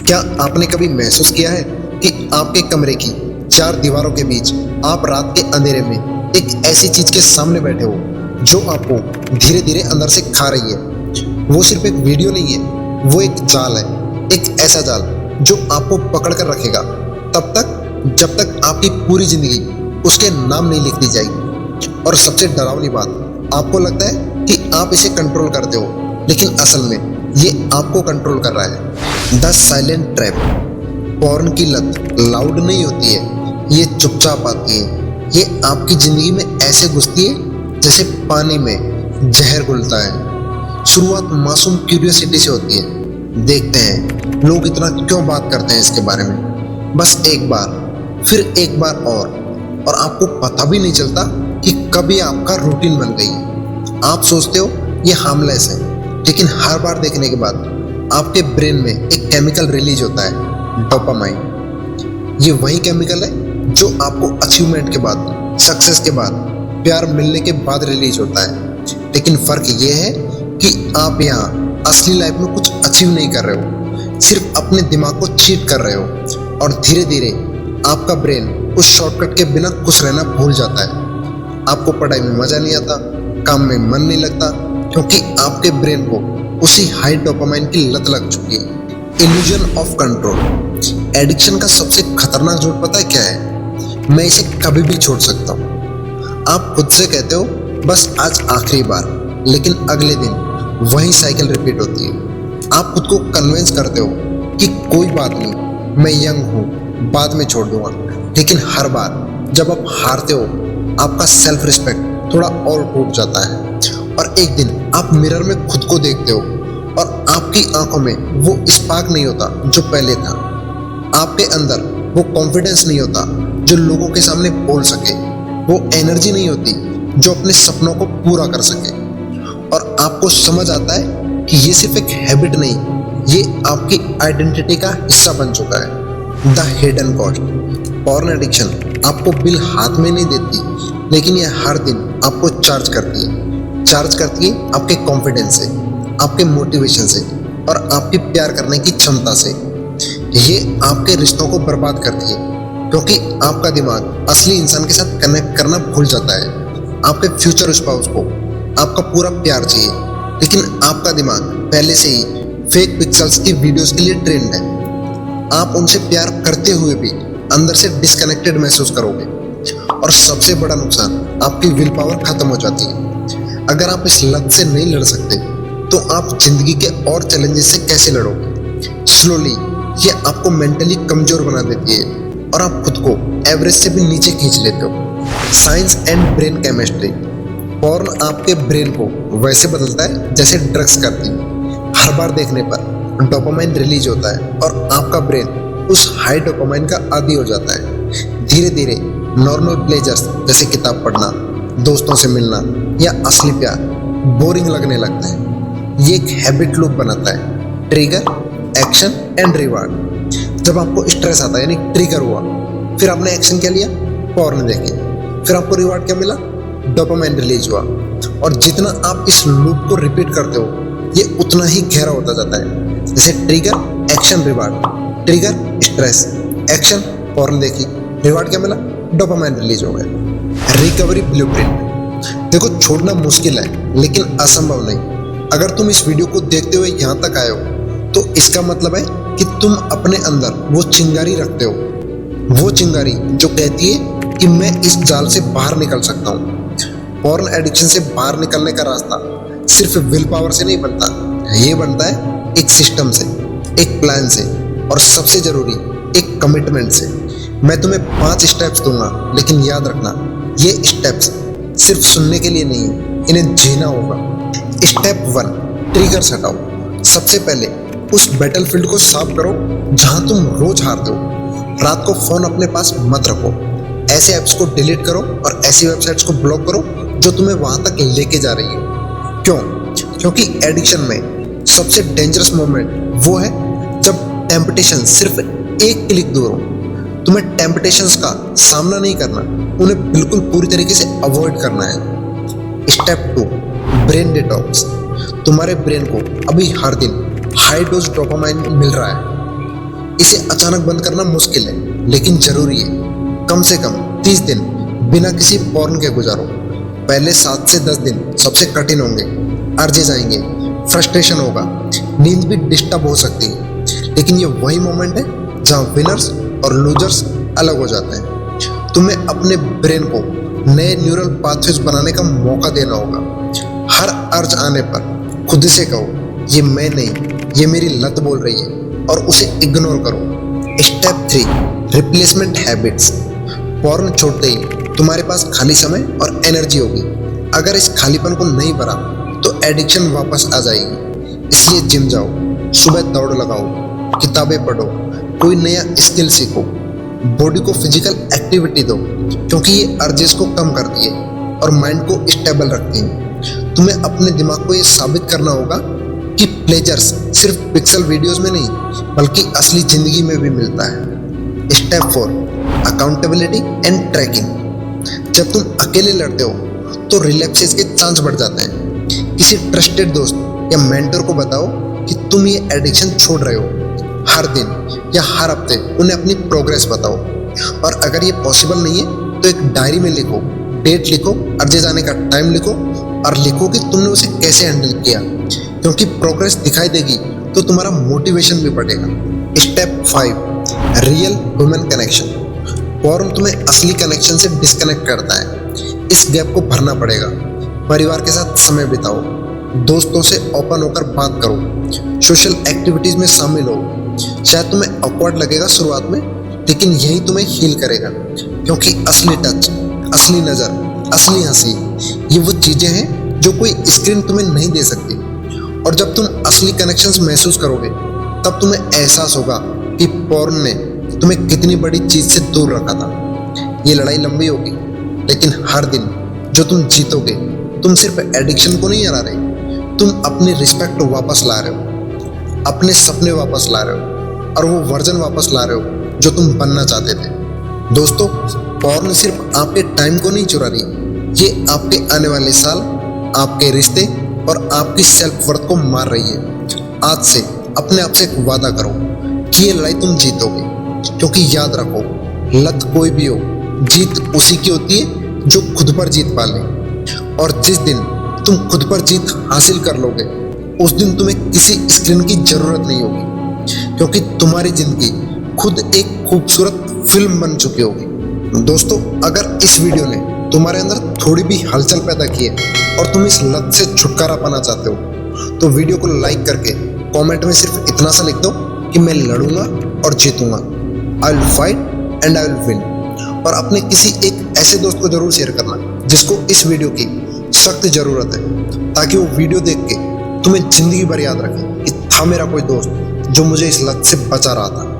क्या आपने कभी महसूस किया है कि आपके कमरे की चार दीवारों के बीच आप रात के अंधेरे में एक ऐसी चीज के सामने बैठे हो जो आपको धीरे धीरे अंदर से खा रही है। वो सिर्फ एक वीडियो नहीं है, वो एक जाल है, एक ऐसा जाल जो आपको पकड़ कर रखेगा तब तक जब तक आपकी पूरी जिंदगी उसके नाम नहीं लिख दी जाएगी। और सबसे डरावनी बात, आपको लगता है कि आप इसे कंट्रोल करते हो, लेकिन असल में ये आपको कंट्रोल कर रहा है। The silent trap. पॉर्न की लत लाउड नहीं होती है, ये चुपचाप आती है। ये आपकी जिंदगी में ऐसे घुसती है जैसे पानी में जहर घुलता है। शुरुआत मासूम क्यूरियोसिटी से होती है, देखते हैं लोग इतना क्यों बात करते हैं इसके बारे में, बस एक बार फिर एक बार और आपको पता भी नहीं चलता कि कब ये आपका रूटीन बन गई। आप सोचते हो ये हार्मलेस है, लेकिन हर बार देखने के बाद आपके ब्रेन में एक केमिकल रिलीज होता है, डोपामाइन। ये वही केमिकल है जो आपको अचीवमेंट के बाद, सक्सेस के बाद, प्यार मिलने के बाद रिलीज होता है। लेकिन फर्क ये है कि आप यहाँ असली लाइफ में कुछ अचीव नहीं कर रहे हो, सिर्फ अपने दिमाग को चीट कर रहे हो। और धीरे धीरे आपका ब्रेन उस शॉर्टकट के बिना खुश रहना भूल जाता है। आपको पढ़ाई में मजा नहीं आता, काम में मन नहीं लगता, क्योंकि आपके ब्रेन को उसी हाई डोपामाइन की लत लग चुकी है। Illusion of control. एडिक्शन का सबसे खतरनाक झूठ पता है क्या है? मैं इसे कभी भी छोड़ सकता हूँ। आप खुद से कहते हो बस आज आखिरी बार, लेकिन अगले दिन वही साइकिल रिपीट होती है। आप खुद को कन्विंस करते हो कि कोई बात नहीं, मैं यंग हूँ, बाद में छोड़ दूंगा। लेकिन हर बार जब आप हारते हो, आपका सेल्फ रिस्पेक्ट थोड़ा और टूट जाता है। और एक दिन आप मिरर में खुद को देखते हो और आपकी आंखों में वो स्पार्क नहीं होता जो पहले था। आपके अंदर वो कॉन्फिडेंस नहीं होता जो लोगों के सामने बोल सके। वो एनर्जी नहीं होती जो अपने सपनों को पूरा कर सके। और आपको समझ आता है कि ये सिर्फ एक हैबिट नहीं, ये आपकी आइडेंटिटी का हिस्सा बन चुका है। The hidden cost. Porn addiction आपको बिल हाथ में नहीं देती, लेकिन ये हर दिन आपको चार्ज करती है आपके कॉन्फिडेंस से, आपके मोटिवेशन से और आपकी प्यार करने की क्षमता से। ये आपके रिश्तों को बर्बाद करती है, क्योंकि आपका दिमाग असली इंसान के साथ कनेक्ट करना भूल जाता है। आपके फ्यूचर स्पाउस को आपका पूरा प्यार चाहिए, लेकिन आपका दिमाग पहले से ही फेक पिक्सेल्स की वीडियोस के लिए ट्रेंड है। आप उनसे प्यार करते हुए भी अंदर से डिस्कनेक्टेड महसूस करोगे। और सबसे बड़ा नुकसान, आपकी विल पावर खत्म हो जाती है। अगर आप इस लत से नहीं लड़ सकते, तो आप जिंदगी के और चैलेंजेस से कैसे लड़ोगे? स्लोली ये आपको मेंटली कमजोर बना देती है और आप खुद को एवरेज से भी नीचे खींच लेते हो। Science and brain chemistry. Porn आपके ब्रेन को वैसे बदलता है जैसे ड्रग्स करती है। हर बार देखने पर डोपामाइन रिलीज होता है और आपका ब्रेन उस हाई डोपामाइन का आदी हो जाता है। धीरे धीरे नॉर्मल प्लेजर्स जैसे किताब पढ़ना, दोस्तों से मिलना या असली प्यार बोरिंग लगने लगता है। ये एक हैबिट लूप बनाता है। Trigger, action and reward. जब आपको स्ट्रेस आता है, यानी ट्रिगर हुआ, फिर आपने एक्शन क्या लिया? पॉर्न देखी। फिर आपको रिवार्ड क्या मिला? डोपामाइन रिलीज हुआ। और जितना आप इस लूप को रिपीट करते हो, ये उतना ही गहरा होता जाता है। जैसे trigger, action, reward. Trigger stress, action porn देखी, रिवार्ड क्या मिला? डोपामाइन रिलीज हो गया। Recovery blueprint. देखो, छोड़ना मुश्किल है लेकिन असंभव नहीं। अगर तुम इस वीडियो को देखते हुए यहाँ तक आए हो, तो इसका मतलब है कि तुम अपने अंदर वो चिंगारी रखते हो, वो चिंगारी जो कहती है कि मैं इस जाल से बाहर निकल सकता हूँ। पॉर्न एडिक्शन से बाहर निकलने का रास्ता सिर्फ विल पावर से नहीं बनता, ये बनता है एक सिस्टम से, एक प्लान से और सबसे जरूरी एक कमिटमेंट से। मैं तुम्हें 5 स्टेप्स दूंगा, लेकिन याद रखना, ये स्टेप्स सिर्फ सुनने के लिए नहीं, इन्हें जीना होगा। स्टेप 1, ट्रिगर्स हटाओ। सबसे पहले उस बैटलफील्ड को साफ करो जहां तुम रोज हारते हो। रात को फोन अपने पास मत रखो। ऐसे ऐप्स को डिलीट करो और ऐसी वेबसाइट्स को ब्लॉक करो जो तुम्हें वहां तक लेके जा रही है। क्यों? क्योंकि एडिक्शन में सबसे डेंजरस मोमेंट वो है जब टेम्पटेशन सिर्फ एक क्लिक दूर हो। तुम्हें टेम्पटेशंस का सामना नहीं करना, उन्हें बिल्कुल पूरी तरीके से अवॉइड करना है। Step 2, brain detox. तुम्हारे ब्रेन को अभी हर दिन हाई डोज डोपामाइन मिल रहा है, इसे अचानक बंद करना मुश्किल है, लेकिन जरूरी है। कम से कम 30 दिन बिना किसी पॉर्न के गुजारो। पहले 7 से 10 दिन सबसे कठिन होंगे। अर्जेस आएंगे, फ्रस्ट्रेशन होगा, नींद भी डिस्टर्ब हो सकती है, लेकिन ये वही मोमेंट है जहाँ विनर्स और लूजर्स अलग हो जाते हैं। तुम्हें अपने ब्रेन को नए न्यूरल पाथवेज बनाने का मौका देना होगा। हर अर्ज आने पर खुद से कहो, ये मैं नहीं, ये मेरी लत बोल रही है, और उसे इग्नोर करो। Step 3, replacement habits. पॉर्न छोड़ते ही तुम्हारे पास खाली समय और एनर्जी होगी। अगर इस खालीपन को नहीं भरा तो एडिक्शन वापस आ जाएगी। इसलिए जिम जाओ, सुबह दौड़ लगाओ, किताबें पढ़ो, कोई नया स्किल सीखो, बॉडी को फिजिकल एक्टिविटी दो, क्योंकि ये अर्जेस को कम करती है और माइंड को स्टेबल रखती है। तुम्हें अपने दिमाग को ये साबित करना होगा कि प्लेजर्स सिर्फ पिक्सल वीडियोस में नहीं, बल्कि असली जिंदगी में भी मिलता है। Step 4, accountability and tracking. जब तुम अकेले लड़ते हो तो रिलैप्सेस के चांस बढ़ जाते हैं। किसी ट्रस्टेड दोस्त या मेंटर को बताओ कि तुम ये एडिक्शन छोड़ रहे हो। हर दिन या हर हफ्ते उन्हें अपनी प्रोग्रेस बताओ, और अगर ये पॉसिबल नहीं है तो एक डायरी में लिखो, डेट लिखो, अर्जे जाने का टाइम लिखो, और लिखो कि तुमने उसे कैसे हैंडल किया, क्योंकि प्रोग्रेस दिखाई देगी तो तुम्हारा मोटिवेशन भी बढ़ेगा। Step 5, real human connection. Porn तुम्हें असली कनेक्शन से डिस्कनेक्ट करता है। इस गैप को भरना पड़ेगा। परिवार के साथ समय बिताओ, दोस्तों से ओपन होकर बात करो, सोशल एक्टिविटीज में शामिल हो। शायद तुम्हें ऑकवर्ड लगेगा शुरुआत में, लेकिन यही तुम्हें हील करेगा, क्योंकि असली टच, असली नजर, असली हंसी, ये वो चीजें हैं जो कोई स्क्रीन तुम्हें नहीं दे सकती। और जब तुम असली कनेक्शंस महसूस करोगे, तब तुम्हें एहसास होगा कि पॉर्न ने तुम्हें कितनी बड़ी चीज से दूर रखा था। ये लड़ाई लंबी होगी, लेकिन हर दिन जो तुम जीतोगे, तुम सिर्फ एडिक्शन को नहीं हरा रहे, तुम अपनी रिस्पेक्ट वापस ला रहे हो, अपने सपने वापस ला रहे हो, और वो वर्जन वापस ला रहे हो जो तुम बनना चाहते थे। दोस्तों, पॉर्न सिर्फ आपके टाइम को नहीं चुरा रही, ये आपके आने वाले साल, आपके रिश्ते और आपकी सेल्फ वर्थ को मार रही है। आज से अपने आप से एक वादा करो कि ये लड़ाई तुम जीतोगे, क्योंकि याद रखो, लत कोई भी हो, जीत उसी की होती है जो खुद पर जीत पाले। और जिस दिन तुम खुद पर जीत हासिल कर लोगे, उस दिन तुम्हें किसी स्क्रीन की जरूरत नहीं होगी, क्योंकि तुम्हारी जिंदगी खुद एक खूबसूरत फिल्म बन चुकी होगी। दोस्तों, अगर इस वीडियो ने तुम्हारे अंदर थोड़ी भी हलचल पैदा की है और तुम इस लत से छुटकारा पाना चाहते हो, तो वीडियो को लाइक करके कमेंट में सिर्फ इतना सा लिख दो कि मैं लड़ूंगा और जीतूंगा। I will fight and I will win. और अपने किसी एक ऐसे दोस्त को जरूर शेयर करना जिसको इस वीडियो की सख्त जरूरत है, ताकि वो वीडियो देख के तुम्हें जिंदगी भर याद रखे कि था मेरा कोई दोस्त जो मुझे इस लत से बचा रहा था।